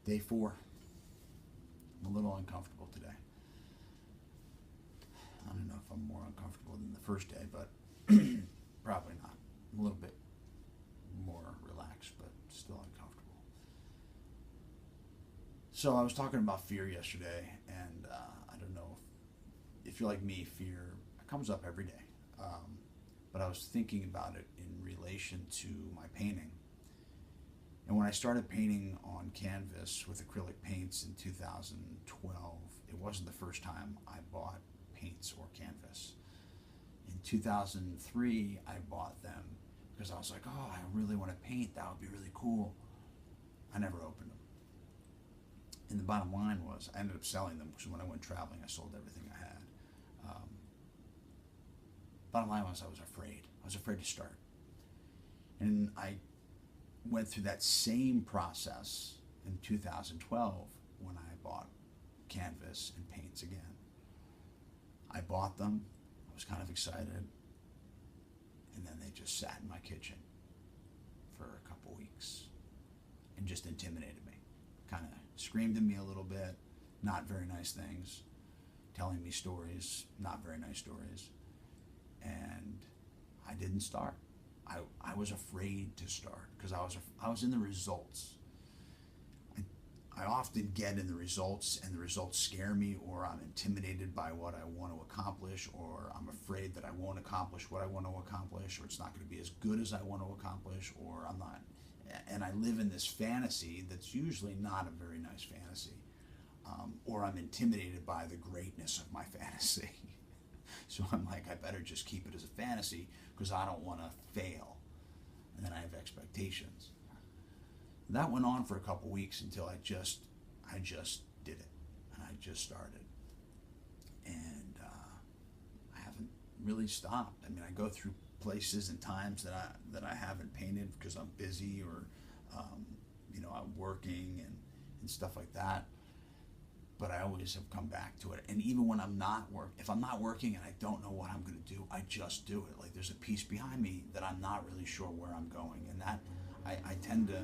Day 4. I'm a little uncomfortable today. I don't know if I'm more uncomfortable than the first day, but probably not. I'm a little bit more relaxed, but still uncomfortable. So I was talking about fear yesterday, and I don't know if you're like me, fear comes up every day. But I was thinking about it in relation to my painting. And when I started painting on canvas with acrylic paints in 2012, it wasn't the first time I bought paints or canvas. In 2003, I bought them because I was like, oh, I really want to paint. That would be really cool. I never opened them. And the bottom line was I ended up selling them because when I went traveling, I sold everything I had. Bottom line was I was afraid. I was afraid to start. And I went through that same process in 2012 when I bought canvas and paints again. I bought them. I was kind of excited. And then they just sat in my kitchen for a couple weeks and just intimidated me. Kind of screamed at me a little bit. Not very nice things. Telling me stories. Not very nice stories. And I didn't start. I was afraid to start because I was in the results. I often get in the results and the results scare me, or I'm intimidated by what I want to accomplish, or I'm afraid that I won't accomplish what I want to accomplish, or it's not going to be as good as I want to accomplish, or I'm not. And I live in this fantasy that's usually not a very nice fantasy, or I'm intimidated by the greatness of my fantasy. So I'm like, I better just keep it as a fantasy because I don't want to fail. And then I have expectations. That went on for a couple weeks until I just did it. And I just started. And I haven't really stopped. I mean, I go through places and times that I haven't painted because I'm busy or, I'm working and stuff like that. But I always have come back to it. And even when if I'm not working and I don't know what I'm going to do, I just do it. Like there's a piece behind me that I'm not really sure where I'm going. And that I tend to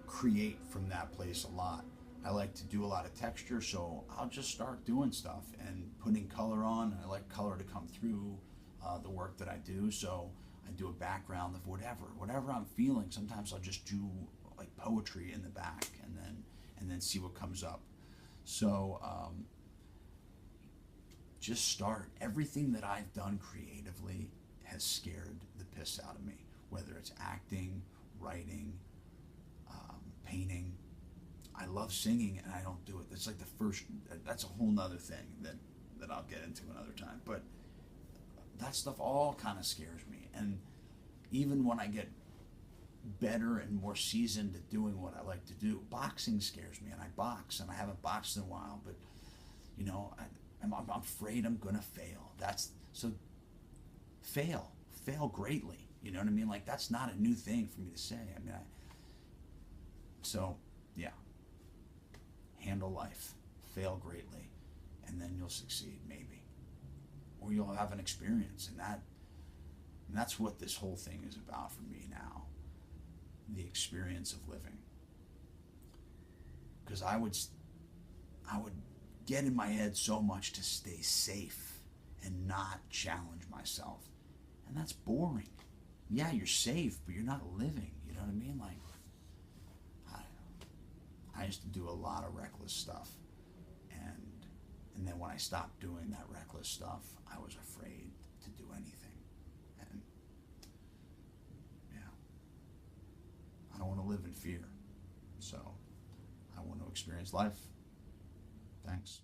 create from that place a lot. I like to do a lot of texture, so I'll just start doing stuff and putting color on. I like color to come through the work that I do. So I do a background of whatever I'm feeling. Sometimes I'll just do like poetry in the back and then see what comes up. So just start. Everything that I've done creatively has scared the piss out of me, whether it's acting, writing, painting. I love singing and I don't do it. That's like that's a whole nother thing that I'll get into another time. But that stuff all kind of scares me. And even when I get better and more seasoned at doing what I like to do, boxing scares me, and I box, and I haven't boxed in a while, but I'm afraid I'm gonna fail. Fail greatly. You know what I mean? Like that's not a new thing for me to say. I mean, yeah, handle life, fail greatly, and then you'll succeed maybe, or you'll have an experience, and that's what this whole thing is about for me now. The experience of living, because I would get in my head so much to stay safe and not challenge myself, and that's boring. Yeah, you're safe, but you're not living. You know what I mean? Like I used to do a lot of reckless stuff, and then when I stopped doing that reckless stuff, I was afraid to do anything. And I don't want to live in fear. So I want to experience life. Thanks.